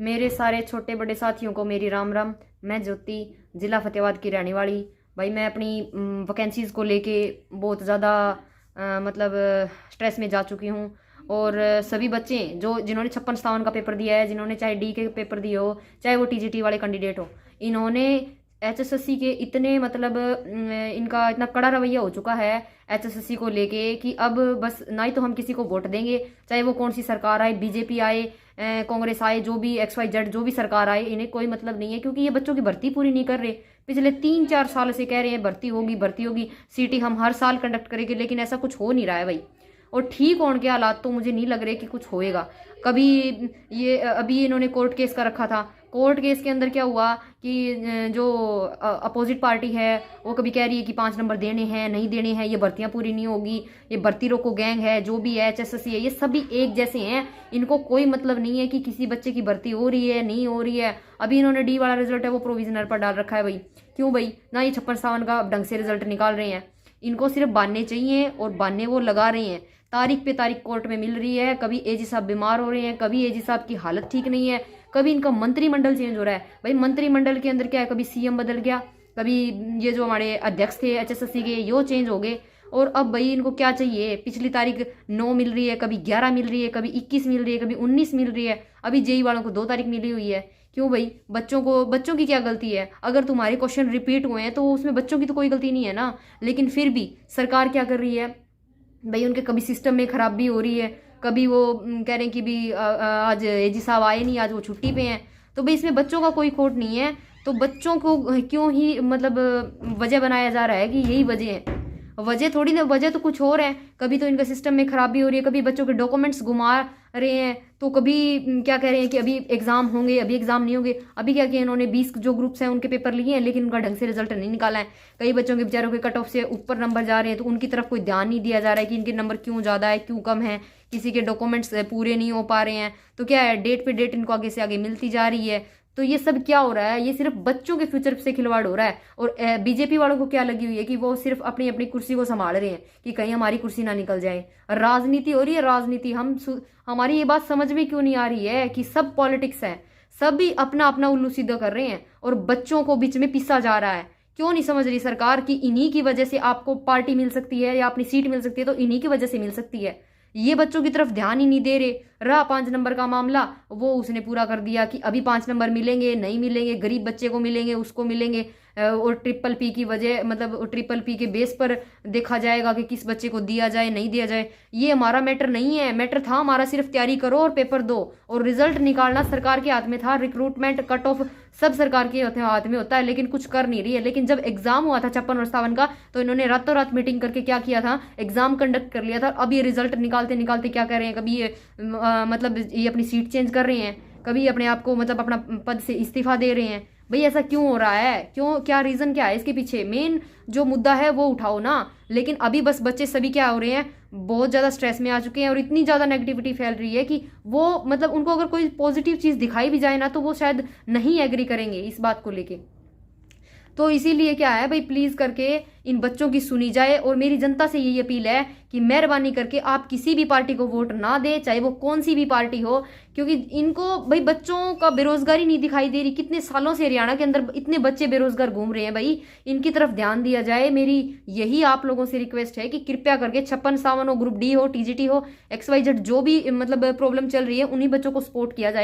मेरे सारे छोटे बड़े साथियों को मेरी राम राम। मैं ज्योति, ज़िला फतेहाबाद की रहने वाली। भाई मैं अपनी वैकेंसीज़ को लेके बहुत ज़्यादा मतलब स्ट्रेस में जा चुकी हूँ। और सभी बच्चे जो जिन्होंने 56-57 का पेपर दिया है, जिन्होंने चाहे डी के पेपर दिए हो, चाहे वो टीजीटी वाले कैंडिडेट हो, इन्होंने एचएसएससी के इतने मतलब इनका इतना कड़ा रवैया हो चुका है एचएसएससी को लेके कि अब बस ना ही तो हम किसी को वोट देंगे, चाहे वो कौन सी सरकार आए, बीजेपी आए, कांग्रेस आए, जो भी XYZ जो भी सरकार आए, इन्हें कोई मतलब नहीं है, क्योंकि ये बच्चों की भर्ती पूरी नहीं कर रहे। पिछले 3-4 साल से कह रहे हैं भर्ती होगी, भर्ती होगी, सीटी हम हर साल कंडक्ट करेंगे, लेकिन ऐसा कुछ हो नहीं रहा है भाई। और ठीक होने के हालात तो मुझे नहीं लग रहे कि कुछ होएगा कभी। ये अभी इन्होंने कोर्ट केस का रखा था। कोर्ट केस के अंदर क्या हुआ कि जो अपोजिट पार्टी है वो कभी कह रही है कि 5 नंबर देने हैं, नहीं देने हैं, ये भर्तियां पूरी नहीं होगी, ये भर्ती रोको गैंग है, जो भी है एचएसएससी है, ये सभी एक जैसे हैं। इनको कोई मतलब नहीं है कि किसी बच्चे की भर्ती हो रही है नहीं हो रही है। अभी इन्होंने डी वाला रिजल्ट है वो प्रोविजनल पर डाल रखा है भाई। क्यों भाई? ना ये 56-57 का ढंग से रिजल्ट निकाल रहे हैं। इनको सिर्फ बांधने चाहिए और बांधने वो लगा रहे हैं। तारीख पे तारीख कोर्ट में मिल रही है। कभी एजी साहब बीमार हो रहे हैं, कभी एजी साहब की हालत ठीक नहीं है, कभी इनका मंत्रिमंडल चेंज हो रहा है। भाई मंत्रिमंडल के अंदर क्या है, कभी सीएम बदल गया, कभी ये जो हमारे अध्यक्ष थे एचएसएससी के यो चेंज हो गए। और अब भाई इनको क्या चाहिए? पिछली तारीख 9 मिल रही है, कभी 11 मिल रही है, कभी 21 मिल रही है, कभी 19 मिल रही है। अभी जेई वालों को 2 तारीख मिली हुई है। क्यों भाई? बच्चों की क्या गलती है? अगर तुम्हारे क्वेश्चन रिपीट हुए हैं तो उसमें बच्चों की तो कोई गलती नहीं है ना। लेकिन फिर भी सरकार क्या कर रही है भाई? उनके कभी सिस्टम में खराबी हो रही है, कभी वो कह रहे हैं कि भी आज एजी साहब आए नहीं, आज वो छुट्टी पे हैं। तो भाई इसमें बच्चों का कोई खोट नहीं है। तो बच्चों को क्यों ही मतलब वजह बनाया जा रहा है कि यही वजह है? वजह थोड़ी ना, वजह तो कुछ और है। कभी तो इनका सिस्टम में खराबी हो रही है, कभी बच्चों के डॉक्यूमेंट्स घुमा रहे हैं, तो कभी क्या कह रहे हैं कि अभी एग्जाम होंगे, अभी एग्जाम नहीं होंगे। अभी क्या किया इन्होंने, 20 जो ग्रुप्स हैं उनके पेपर लिए हैं, लेकिन उनका ढंग से रिजल्ट नहीं निकाला है। कई बच्चों के बेचारों के कट ऑफ से ऊपर नंबर जा रहे हैं, तो उनकी तरफ कोई ध्यान नहीं दिया जा रहा है कि इनके नंबर क्यों ज़्यादा है, क्यों कम है। किसी के डॉक्यूमेंट्स पूरे नहीं हो पा रहे हैं, तो क्या है, डेट पे डेट इनको आगे से आगे मिलती जा रही है। तो ये सब क्या हो रहा है? ये सिर्फ बच्चों के फ्यूचर से खिलवाड़ हो रहा है। और बीजेपी वालों को क्या लगी हुई है कि वो सिर्फ अपनी अपनी कुर्सी को संभाल रहे हैं कि कहीं हमारी कुर्सी ना निकल जाए। राजनीति हो रही है, राजनीति। हमारी ये बात समझ में क्यों नहीं आ रही है कि सब पॉलिटिक्स है, सभी अपना अपना उल्लू सीधा कर रहे हैं और बच्चों को बीच में पिसा जा रहा है। क्यों नहीं समझ रही सरकार कि इन्हीं की वजह से आपको पार्टी मिल सकती है या अपनी सीट मिल सकती है, तो इन्हीं की वजह से मिल सकती है। ये बच्चों की तरफ ध्यान ही नहीं दे रहे। रहा 5 नंबर का मामला, वो उसने पूरा कर दिया कि अभी 5 नंबर मिलेंगे, नहीं मिलेंगे, गरीब बच्चे को मिलेंगे, उसको मिलेंगे। और ट्रिपल पी की वजह मतलब ट्रिपल पी के बेस पर देखा जाएगा कि किस बच्चे को दिया जाए नहीं दिया जाए। ये हमारा मैटर नहीं है। मैटर था हमारा सिर्फ तैयारी करो और पेपर दो, और रिजल्ट निकालना सरकार के हाथ में था। रिक्रूटमेंट कट ऑफ सब सरकार के हाथ में होता है, लेकिन कुछ कर नहीं रही है। लेकिन जब एग्जाम हुआ था 56 और 57 का, तो इन्होंने रातों रात मीटिंग करके क्या किया था, एग्जाम कंडक्ट कर लिया था। अब ये रिजल्ट निकालते निकालते क्या कर रहे हैं, कभी ये मतलब ये अपनी सीट चेंज कर रहे हैं, कभी अपने आप को मतलब अपना पद से इस्तीफा दे रहे हैं। भाई ऐसा क्यों हो रहा है? क्यों? क्या रीजन क्या है इसके पीछे? मेन जो मुद्दा है वो उठाओ ना। लेकिन अभी बस बच्चे सभी क्या हो रहे हैं, बहुत ज्यादा स्ट्रेस में आ चुके हैं और इतनी ज्यादा नेगेटिविटी फैल रही है कि वो मतलब उनको अगर कोई पॉजिटिव चीज दिखाई भी जाए ना, तो वो शायद नहीं एग्री करेंगे इस बात को लेके। तो इसीलिए क्या है भाई, प्लीज करके इन बच्चों की सुनी जाए। और मेरी जनता से यही अपील है कि मेहरबानी करके आप किसी भी पार्टी को वोट ना दे, चाहे वो कौन सी भी पार्टी हो, क्योंकि इनको भाई बच्चों का बेरोजगारी नहीं दिखाई दे रही। कितने सालों से हरियाणा के अंदर इतने बच्चे बेरोजगार घूम रहे हैं भाई, इनकी तरफ ध्यान दिया जाए। मेरी यही आप लोगों से रिक्वेस्ट है कि कृपया करके 56-57 हो, ग्रुप डी हो, टीजीटी हो, XYZ जो भी मतलब प्रॉब्लम चल रही है, उन्हीं बच्चों को सपोर्ट किया जाए।